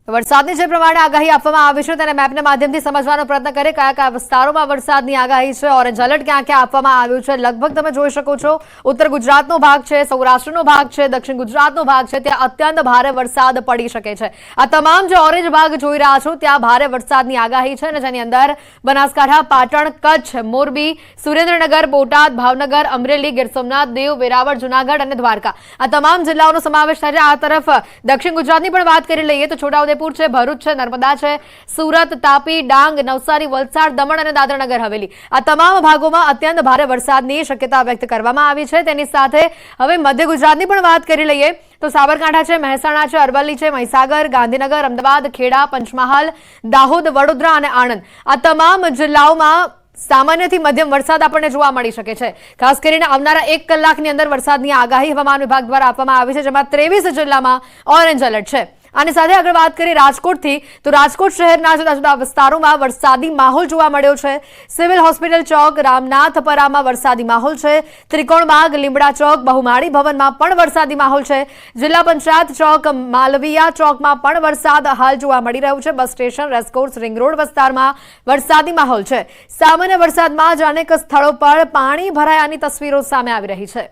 વરસાદની જે પ્રમાણે આગાહી આપવામાં આવી છે તેને મેપના માધ્યમથી સમજવાનો પ્રયત્ન કરીએ કયા કયા વિસ્તારોમાં વરસાદની આગાહી છે ઓરેન્જ એલર્ટ ક્યાં ક્યાં આપવામાં આવ્યું છે લગભગ તમે જોઈ શકો છો ઉત્તર ગુજરાતનો ભાગ છે સૌરાષ્ટ્રનો ભાગ છે દક્ષિણ ગુજરાતનો ભાગ છે ત્યાં અત્યંત ભારે વરસાદ પડી શકે છે આ તમામ જે ઓરેન્જ ભાગ જોઈ રહ્યા છો ત્યાં ભારે વરસાદની આગાહી છે અને જેની અંદર બનાસકાંઠા પાટણ કચ્છ મોરબી સુરેન્દ્રનગર બોટાદ ભાવનગર અમરેલી ગીર સોમનાથ દીવ વેરાવળ જૂનાગઢ અને દ્વારકા આ તમામ જિલ્લાઓનો સમાવેશ થાય છે આ તરફ દક્ષિણ ગુજરાતની પણ વાત કરી લઈએ તો છોટાઉદેપુર છે ભરૂચ છે નર્મદા છે સુરત તાપી ડાંગ નવસારી વલસાડ દમણ અને દાદરાનગર હવેલી આ તમામ ભાગોમાં અત્યંત ભારે વરસાદની શક્યતા વ્યક્ત કરવામાં આવી છે તેની સાથે હવે મધ્ય ગુજરાતની પણ વાત કરી લઈએ તો સાબરકાંઠા છે મહેસાણા છે અરવલ્લી છે મહીસાગર ગાંધીનગર અમદાવાદ ખેડા પંચમહાલ દાહોદ વડોદરા અને આણંદ આ તમામ જિલ્લાઓમાં સામાન્યથી મધ્યમ વરસાદ આપણને જોવા મળી શકે છે ખાસ કરીને આવનારા 1 કલાકની અંદર વરસાદની આગાહી હવામાન વિભાગ દ્વારા આપવામાં આવી છે જેમાં 23 જિલ્લામાં ઓરેન્જ એલર્ટ છે આની સાથે આગળ વાત કરીએ રાજકોટથી તો રાજકોટ શહેરના જુદા જુદા વિસ્તારોમાં વરસાદી માહોલ જોવા મળ્યો છે સિવિલ હોસ્પિટલ ચોક રામનાથપરામાં વરસાદી માહોલ છે ત્રિકોણબાગ લીમડા ચોક બહુમાળી ભવનમાં પણ વરસાદી માહોલ છે જિલ્લા પંચાયત ચોક માલવીયા ચોકમાં પણ વરસાદ હાલ જોવા મળી રહ્યો છે bus station racecourse ring road વિસ્તારમાં વરસાદી માહોલ છે સામાન્ય વરસાદમાં જ અનેક સ્થળો પર પાણી ભરાયાની તસવીરો સામે આવી રહી છે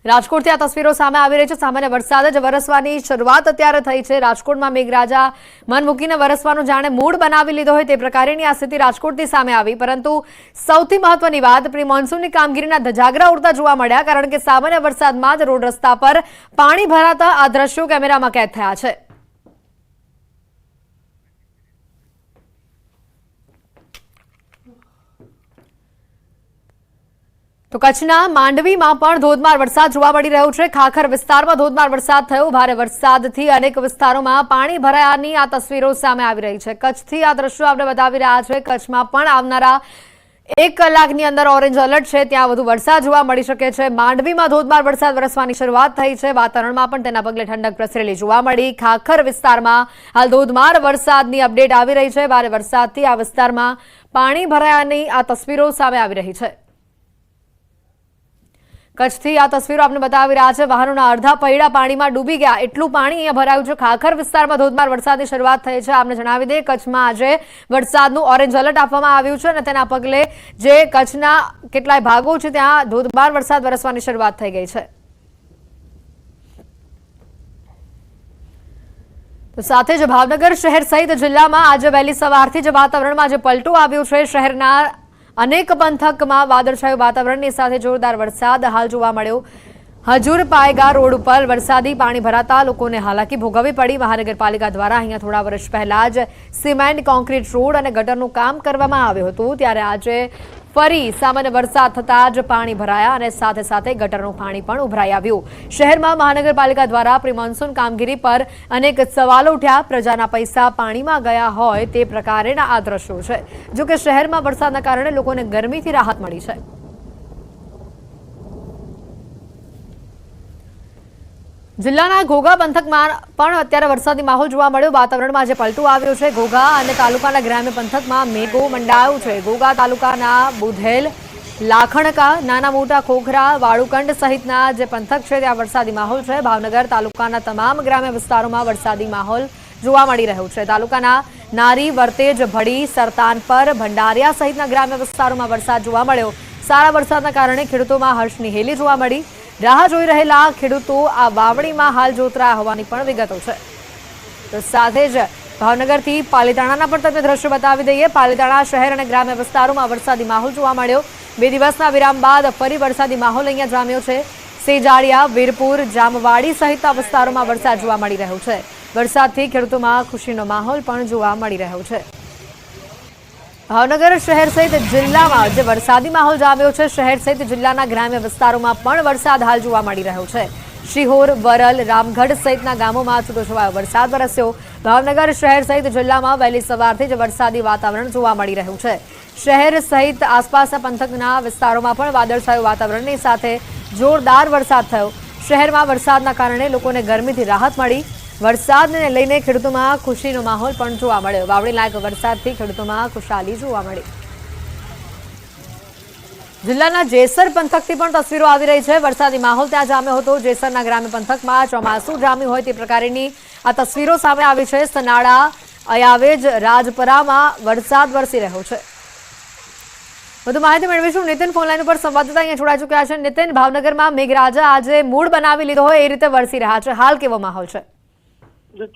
રાજકોટથી આ તસવીરો સામે આવી રહી છે સામાન્ય વરસાદ જ વરસવાની શરૂઆત અત્યારે થઈ છે રાજકોટમાં મેઘરાજા મન મૂકીને વરસવાનું જાણે મૂડ બનાવી લીધો હોય તે પ્રકારની આ સ્થિતિ રાજકોટથી સામે આવી પરંતુ સૌથી મહત્વની વાત પ્રી મોન્સૂનની કામગીરીના ધજાગરા ઉડતા જોવા મળ્યા કારણ કે સામાન્ય વરસાદમાં જ રોડ રસ્તા પર પાણી ભરાતા આ દ્રશ્યો કેમેરામાં કેદ થયા છે તો કચ્છના માંડવીમાં પણ ધોધમાર વરસાદ જોવા મળી રહ્યો છે ખાખર વિસ્તારમાં ધોધમાર વરસાદ થયો ભારે વરસાદથી અનેક વિસ્તારોમાં પાણી ભરાયાની આ તસવીરો સામે આવી રહી છે કચ્છથી આ દ્રશ્યો આપણે બતાવી રહ્યા છે કચ્છમાં પણ આવનારા 1 કલાકની અંદર ઓરેન્જ એલર્ટ છે ત્યાં વધુ વરસાદ જોવા મળી શકે છે માંડવીમાં ધોધમાર વરસાદ વરસવાની શરૂઆત થઈ છે વાતાવરણમાં પણ તેના પગલે ઠંડક પ્રસરેલી જોવા મળી ખાખર વિસ્તારમાં હાલ ધોધમાર વરસાદની અપડેટ આવી રહી છે ભારે વરસાદથી આ વિસ્તારમાં પાણી ભરાયાની આ તસવીરો સામે આવી રહી છે કચ્છથી આ તસવીરો આપણે બતાવી રહ્યા છે વાહનોના અડધા પૈડા પાણીમાં ડૂબી ગયા એટલું પાણી અહીંયા ભરાયું છે ખાખર વિસ્તારમાં ધોધમાર વરસાદની શરૂઆત થઈ છે આપણે જણાવી દઈએ કચ્છમાં આજે વરસાદનું ઓરેન્જ એલર્ટ આપવામાં આવ્યું છે અને તેના પગલે જે કચ્છના કેટલાય ભાગો છે ત્યાં ધોધમાર વરસાદ વરસવાની શરૂઆત થઈ ગઈ છે તો સાથે જ ભાવનગર શહેર સહિત જિલ્લામાં આજે વહેલી સવારથી જ વાતાવરણમાં જે પલટો આવ્યો છે શહેરના અનેક પંથકમાં વાદળછાયું વાતાવરણની સાથે જોરદાર વરસાદ હાલ જોવા મળ્યો હજુર પાયગા રોડ ઉપર વરસાદી પાણી ભરાતા લોકોને હાલાકી ભોગવવી પડી મહાનગરપાલિકા દ્વારા અહીંયા થોડા વર્ષ પહેલા જ સિમેન્ટ કોન્ક્રીટ રોડ અને ગટરનું કામ કરવામાં આવ્યું હતું ત્યારે આજે ફરી સામાન્ય વરસાદ થતાં જ પાણી ભરાયા અને સાથે સાથે ગટરનું પાણી પણ ઉભરાઈ આવ્યું શહેરમાં મહાનગરપાલિકા દ્વારા પ્રી મોન્સૂન કામગીરી પર અનેક સવાલો ઉઠ્યા પ્રજાના પૈસા પાણીમાં ગયા હોય તે પ્રકારના આ દ્રશ્યો છે જો કે શહેરમાં વરસાદના કારણે લોકોને ગરમીથી રાહત મળી છે જિલ્લાના ઘોઘા પંથકમાં પણ અત્યારે વરસાદી માહોલ જોવા મળ્યો વાતાવરણમાં આજે પલટો આવ્યો છે ઘોઘા અને તાલુકાના ગ્રામ્ય પંથકમાં મેઘો મંડાયો છે ઘોઘા તાલુકાના બુધેલ લાખણકા નાના મોટા ખોખરા વાળુકંડ સહિતના જે પંથક છે ત્યાં વરસાદી માહોલ છે ભાવનગર તાલુકાના તમામ ગ્રામ્ય વિસ્તારોમાં વરસાદી માહોલ જોવા મળી રહ્યો છે તાલુકાના નારી વર્તેજ ભડી સરતાનપર ભંડારિયા સહિતના ગ્રામ્ય વિસ્તારોમાં વરસાદ જોવા મળ્યો સારા વરસાદના કારણે ખેડૂતોમાં હર્ષની હેલી જોવા મળી રાહ જોઈ રહેલા ખેડૂતો આ વાવણીમાં હાલ જોતરાયા હોવાની પણ વિગતો છે તો સાથે જ ભાવનગરથી પાલીતાણાના પણ તમને દ્રશ્યો બતાવી દઈએ પાલીતાણા શહેર અને ગ્રામ્ય વિસ્તારોમાં વરસાદી માહોલ જોવા મળ્યો 2 દિવસના વિરામ બાદ ફરી વરસાદી માહોલ અહીંયા જામ્યો છે સેજાળિયા વીરપુર જામવાડી સહિતના વિસ્તારોમાં વરસાદ જોવા મળી રહ્યો છે વરસાદથી ખેડૂતોમાં ખુશીનો માહોલ પણ જોવા મળી રહ્યો છે ભાવનગર શહેર સહિત જિલ્લામાં જે વરસાદી માહોલ જામ્યો છે શહેર સહિત જિલ્લાના ગ્રામ્ય વિસ્તારોમાં પણ વરસાદ હાલ જોવા મળી રહ્યો છે શિહોર વરલ રામગઢ સહિતના ગામોમાં છૂટોછવાયો વરસાદ વરસ્યો ભાવનગર શહેર સહિત જિલ્લામાં વહેલી સવારથી જ વરસાદી વાતાવરણ જોવા મળી રહ્યું છે શહેર સહિત આસપાસના પંથકના વિસ્તારોમાં પણ વાદળછાયું વાતાવરણની સાથે જોરદાર વરસાદ થયો શહેરમાં વરસાદના કારણે લોકોને ગરમીથી રાહત મળી વરસાદને લઈને ખેડૂતોમાં ખુશીનો માહોલ પણ જોવા મળ્યો વાવણી લાયક વરસાદથી ખેડૂતોમાં ખુશાલી જોવા મળી જિલ્લાના જેસર પંથકથી પણ તસવીરો આવી રહી છે વરસાદી માહોલ ત્યાં જામ્યો હતો જેસરના ગ્રામ્ય પંથકમાં ચોમાસું જામ્યું હોય તે પ્રકારની આ તસવીરો સામે આવી છે। સનાળા અયાવેજ રાજપરામાં વરસાદ વરસી રહ્યો છે। વધુ માહિતી મેળવીશું। નીતિન ફોનલાઈન ઉપર સંવાદદાતા અહીંયા જોડાઈ ચૂક્યા છે। નીતિન, ભાવનગરમાં મેઘરાજા આજે મૂળ બનાવી લીધો હોય એ રીતે વરસી રહ્યા છે, હાલ કેવો માહોલ છે?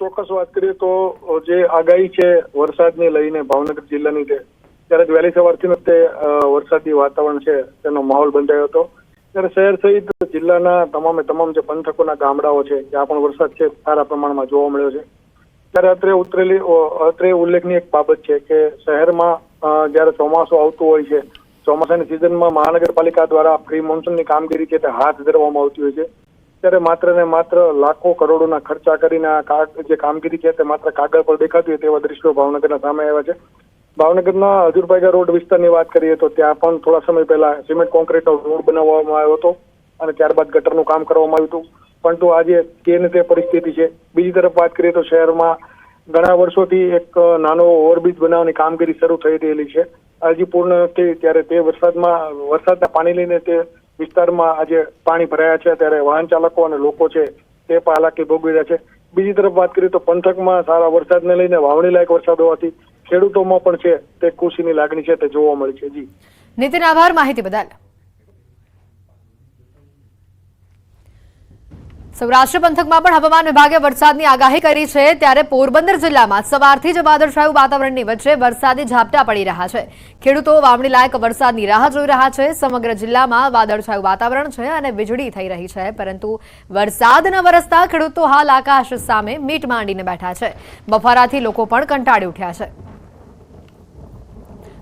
ચોક્કસ વાત કરીએ તો જે આગાહી છે વરસાદને લઈને ભાવનગર જિલ્લાની છે, ત્યારે વહેલી સવારથી તે વરસાદી વાતાવરણ છે તેનો માહોલ બંધાયો હતો। ત્યારે શહેર સહિત જિલ્લાના તમામ જે પંથકોના ગામડાઓ છે ત્યાં પણ વરસાદ છે સારા પ્રમાણમાં જોવા મળ્યો છે। ત્યારે અત્રે ઉલ્લેખનીય એક બાબત છે કે શહેરમાં જ્યારે ચોમાસું આવતું હોય છે, ચોમાસાની સિઝનમાં મહાનગરપાલિકા દ્વારા પ્રી મોન્સૂનની કામગીરી છે તે હાથ ધરવામાં આવતી હોય છે। ત્યારે માત્ર ને માત્ર લાખો કરોડોના ખર્ચા કરીને જે કામગીરી છે તે માત્ર કાગળ પર દેખાતી હોય તેવા દ્રશ્યો ભાવનગરના સામે આવ્યા છે। ભાવનગરના હજુરપાઈગા રોડ વિસ્તારની વાત કરીએ તો ત્યાં પણ થોડા સમય પહેલા સિમેન્ટ કોન્ક્રીટનો રોડ બનાવવામાં આવ્યો હતો અને ત્યારબાદ ગટરનું કામ કરવામાં આવ્યું હતું, પરંતુ આજે તે પરિસ્થિતિ છે। બીજી તરફ વાત કરીએ તો શહેરમાં ઘણા વર્ષોથી એક નાનો ઓવરબ્રિજ બનાવવાની કામગીરી શરૂ થઈ રહેલી છે, હજી પૂર્ણ નથી। ત્યારે તે વરસાદના પાણી લઈને તે વિસ્તારમાં આજે પાણી ભરાયા છે, ત્યારે વાહન ચાલકો અને લોકો છે તે પણ હાલાકી ભોગવી રહ્યા છે। બીજી તરફ વાત કરીએ તો પંથકમાં સારા વરસાદને લઈને વાવણી લાયક વરસાદ હોવાથી ખેડૂતોમાં પણ છે તે ખુશીની લાગણી છે તે જોવા મળી છે। જી નીતિન, આભાર માહિતી બદલ। સૌરાષ્ટ્ર પંથકમાં પણ હવામાન વિભાગે વરસાદની આગાહી કરી છે, ત્યારે પોરબંદર જિલ્લામાં સવારથી જ વાદળછાયું વાતાવરણની વચ્ચે વરસાદી ઝાપટા પડી રહ્યા છે। ખેડૂતો વાવણી લાયક વરસાદની રાહ જોઈ રહ્યા છે। સમગ્ર જિલ્લામાં વાદળછાયું વાતાવરણ છે અને વીજળી થઈ રહી છે, પરંતુ વરસાદ ન વરસતા ખેડૂતો હાલ આકાશ સામે મીટ માંડીને બેઠા છે। બફારાથી લોકો પણ કંટાળી ઉઠ્યા છે।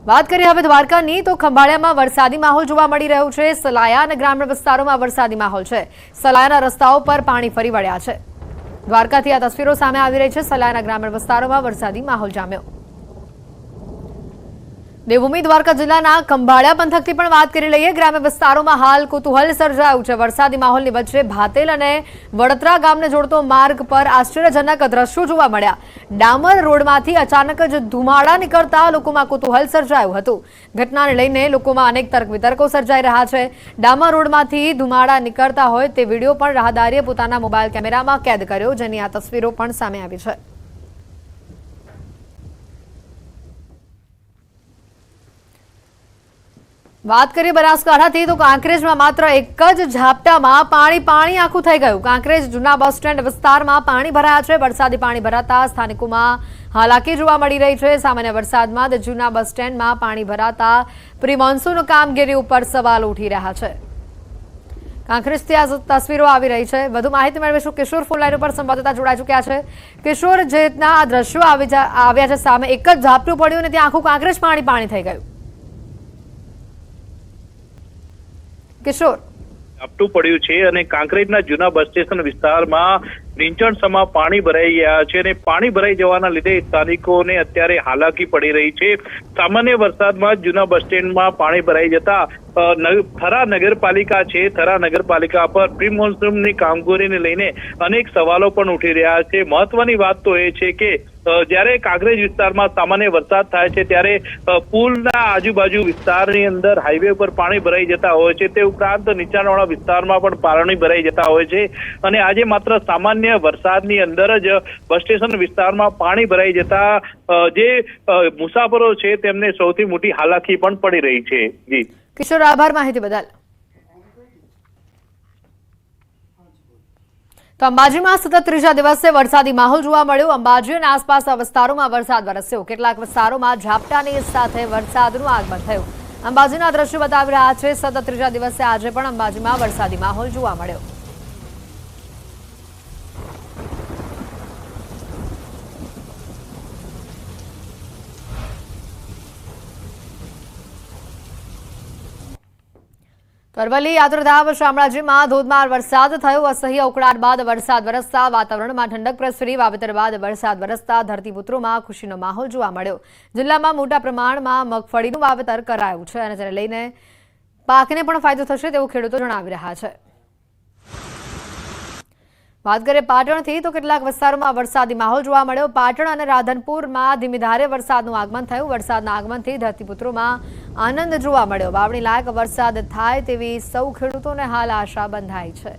વાત કરીએ હવે દ્વારકાની, તો ખંભાળિયામાં વરસાદી માહોલ જોવા મળી રહ્યો છે। સલાયા અને ગ્રામ્ય વિસ્તારોમાં વરસાદી માહોલ છે। સલાયાના રસ્તાઓ પર પાણી ફરી વળ્યા છે। દ્વારકાથી આ તસવીરો સામે આવી રહી છે। સલાયાના ગ્રામ્ય વિસ્તારોમાં વરસાદી માહોલ જામ્યો। દેવભૂમિ દ્વારકા જિલ્લાના ખંભાળિયા પંથકથી પણ વાત કરી લઈએ। ગ્રામ્ય વિસ્તારોમાં હાલ કુતૂહલ સર્જાયું છે। વરસાદી માહોલની વચ્ચે ભાતેલ અને વડોદરા ગામને જોડતો માર્ગ પર આશ્ચર્યજનક દ્રશ્યો જોવા મળ્યા। ડામર રોડમાંથી અચાનક જ ધુમાડા નીકળતા લોકોમાં કુતૂહલ સર્જાયું હતું। ઘટનાને લઈને લોકોમાં અનેક તર્ક વિતર્કો સર્જાઈ રહ્યા છે। ડામર રોડમાંથી ધુમાડા નીકળતા હોય તે વિડીયો પણ રાહદારીએ પોતાના મોબાઈલ કેમેરામાં કેદ કર્યો, જેની આ તસવીરો પણ સામે આવી છે। વાત કરીએ બનાસકાંઠાથી, તો કાંકરેજમાં માત્ર એક જ ઝાપટામાં પાણી આખું થઈ ગયું। કાંકરેજ જૂના બસ સ્ટેન્ડ વિસ્તારમાં પાણી ભરાયા છે। વરસાદી પાણી ભરાતા સ્થાનિકોમાં હાલાકી જોવા મળી રહી છે। સામાન્ય વરસાદમાં જૂના બસ સ્ટેન્ડમાં પાણી ભરાતા પ્રી મોન્સૂન કામગીરી ઉપર સવાલ ઉઠી રહ્યા છે। કાંકરેજથી આ તસવીરો આવી રહી છે। વધુ માહિતી મેળવીશું। કિશોર ફોનલાઈન ઉપર સંવાદદાતા જોડાઈ ચૂક્યા છે। કિશોર, જે રીતના આ દ્રશ્યો આવ્યા છે સામે, એક જ ઝાપટું પડ્યું અને ત્યાં આખું કાંકરેજ પાણી થઈ ગયું। કિશોર, ઝાપટું પડ્યું છે અને કાંકરેજના જૂના બસ સ્ટેશન વિસ્તારમાં નીચાણસમાં પાણી ભરાઈ ગયા છે અને પાણી ભરાઈ જવાના લીધે સ્થાનિકોને અત્યારે હાલાકી પડી રહી છે। સામાન્ય વરસાદમાં જૂના બસ સ્ટેન્ડમાં પાણી ભરાઈ જતા થરા નગરપાલિકા છે, થરા નગરપાલિકા પર પ્રી મોન્સૂનની કામગીરીને લઈને અનેક સવાલો પણ ઉઠી રહ્યા છે। મહત્વની વાત તો એ છે કે જ્યારે કાંકરેજ વિસ્તારમાં સામાન્ય વરસાદ થાય છે ત્યારે પુલના આજુબાજુ વિસ્તારની અંદર હાઈવે પર પાણી ભરાઈ જતા હોય છે, તે ઉપરાંત નીચાણવાળા વિસ્તારમાં પણ પાણી ભરાઈ જતા હોય છે અને આજે માત્ર સામાન્ય વરસાદની અંદર જ બસ સ્ટેશન વિસ્તારમાં પાણી ભરાઈ જતા જે મુસાફરો છે તેમને સૌથી મોટી હાલાકી પણ પડી રહી છે। જી કિશોર, આભાર માહિતી બદલ। તો અંબાજીમાં સતત ત્રીજા દિવસે વરસાદી માહોલ જોવા મળ્યો। અંબાજી અને આસપાસના વિસ્તારોમાં વરસાદ વરસ્યો। કેટલાક વિસ્તારોમાં ઝાપટાની સાથે વરસાદનું આગમન થયું। અંબાજીના દ્રશ્યો બતાવી રહ્યા છે। સતત ત્રીજા દિવસે આજે પણ અંબાજીમાં વરસાદી માહોલ જોવા મળ્યો। અરવલ્લી યાત્રાધામ શામળાજીમાં ધોધમાર વરસાદ થયો। અસહ્ય ઉકળાટ બાદ વરસાદ વરસતા વાતાવરણમાં ઠંડક પ્રસરી। વાવેતર બાદ વરસાદ વરસતા ધરતીપુત્રોમાં ખુશીનો માહોલ જોવા મળ્યો। જિલ્લામાં મોટા પ્રમાણમાં મગફળીનું વાવેતર કરાયું છે અને તેને લઈને પાકને પણ ફાયદો થશે તેવું ખેડૂતો જણાવી રહ્યા છે। વાત કરીએ પાટણથી, તો કેટલાક વિસ્તારોમાં વરસાદી માહોલ જોવા મળ્યો। પાટણ અને રાધનપુરમાં ધીમી ધારે વરસાદનું આગમન થયું। વરસાદના આગમનથી ધરતીપુત્રોમાં આનંદ જોવા મળ્યો। વાવણી લાયક વરસાદ થાય તેવી સૌ ખેડૂતોને હાલ આશા બંધાઈ છે।